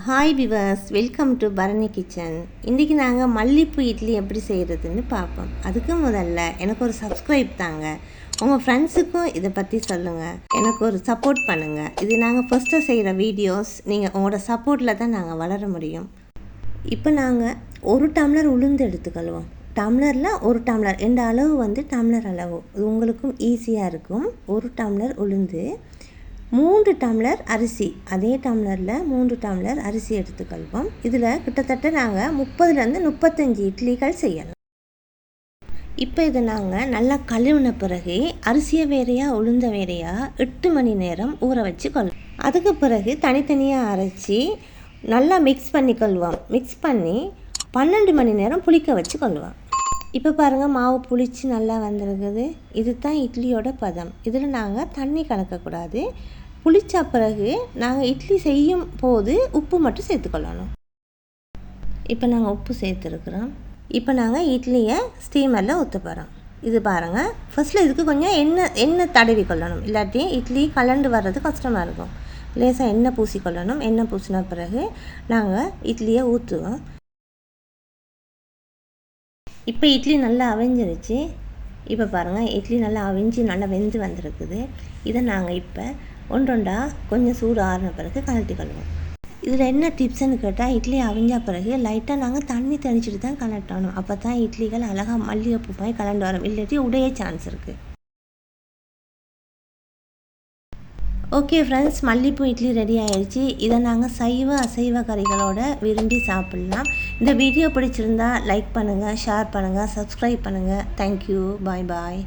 Hi viewers, welcome to Bharani kitchen. இன்றைக்கி நாங்கள் மல்லிப்பூ இட்லி எப்படி செய்கிறதுன்னு பார்ப்போம். அதுக்கு முதல்ல எனக்கு ஒரு சப்ஸ்கிரைப் தாங்க. உங்கள் ஃப்ரெண்ட்ஸுக்கும் இதை பற்றி சொல்லுங்கள், எனக்கு ஒரு சப்போர்ட் பண்ணுங்கள். இது நாங்கள் ஃபஸ்ட்டு செய்கிற வீடியோஸ், நீங்கள் உங்களோட சப்போர்ட்டில் தான் நாங்கள் வளர முடியும். இப்போ நாங்கள் 1 டம்ளர் உளுந்து எடுத்துக்கொள்வோம். டம்ளரில் 1 டம்ளர் எந்த அளவு வந்து டம்ளர் அளவு, இது உங்களுக்கும் ஈஸியாக இருக்கும். 1 டம்ளர் உளுந்து, 3 டம்ளர் அரிசி, அதே டம்ளரில் 3 டம்ளர் அரிசி எடுத்துக்கொள்வோம். இதில் கிட்டத்தட்ட நாங்கள் 30லேருந்து 35 இட்லிகள் செய்யலாம். இப்போ இதை நாங்கள் நல்லா கழுவின பிறகு அரிசியை வேறையாக உளுந்த வேறையாக 8 மணி நேரம் ஊற வச்சு கொள்வோம். அதுக்கு பிறகு தனித்தனியாக அரைச்சி நல்லா மிக்ஸ் பண்ணிக்கொள்வோம். மிக்ஸ் பண்ணி 12 மணி நேரம் புளிக்க வச்சு கொள்வோம். இப்போ பாருங்கள், மாவு புளிச்சு நல்லா வந்திருக்குது. இது தான் இட்லியோட பதம். இதில் நாங்கள் தண்ணி கலக்கக்கூடாது. புளிச்ச பிறகு நாங்கள் இட்லி செய்யும் போது உப்பு மட்டும் சேர்த்துக்கொள்ளணும். இப்போ நாங்கள் உப்பு சேர்த்துருக்குறோம். இப்போ நாங்கள் இட்லியை ஸ்டீமரில் ஊற்ற போகிறோம். இது பாருங்கள், ஃபஸ்ட்டில் இதுக்கு கொஞ்சம் எண்ணெய் தடவி கொள்ளணும், இல்லாட்டி இட்லி கலண்டு வர்றது கஷ்டமாக இருக்கும். லேசாக எண்ணெய் பூசிக்கொள்ளணும். எண்ணெய் பூசின பிறகு நாங்கள் இட்லியை ஊற்றுவோம். இப்போ இட்லி நல்லா அவிஞ்சிருச்சு. இப்போ பாருங்கள், இட்லி நல்லா அவிஞ்சு நல்லா வெந்து வந்திருக்குது. இதை நாங்கள் இப்போ ஒன்றொண்டா கொஞ்சம் சூடு ஆறின பிறகு கலட்டிக்கொள்வோம். இதில் என்ன டிப்ஸ்ன்னு கேட்டால், இட்லி அவிஞ்ச பிறகு லைட்டாக நாங்கள் தண்ணி தெளிச்சிட்டு தான் கலட்டணும். அப்போ தான் இட்லிகள் அழகாக மல்லிகைப்பூ மாதிரி கலண்டு வரும், இல்லாட்டி உடைய சான்ஸ் இருக்குது. ஓகே ஃப்ரெண்ட்ஸ், மல்லிப்பூ இட்லி ரெடி ஆயிடுச்சு. இதை நாங்கள் சைவ அசைவ கறிகளோட விரும்பி சாப்பிட்லாம். இந்த வீடியோ பிடிச்சிருந்தா லைக் பண்ணுங்கள், ஷேர் பண்ணுங்கள், சப்ஸ்கிரைப் பண்ணுங்கள். தேங்க்யூ, பாய் பாய்.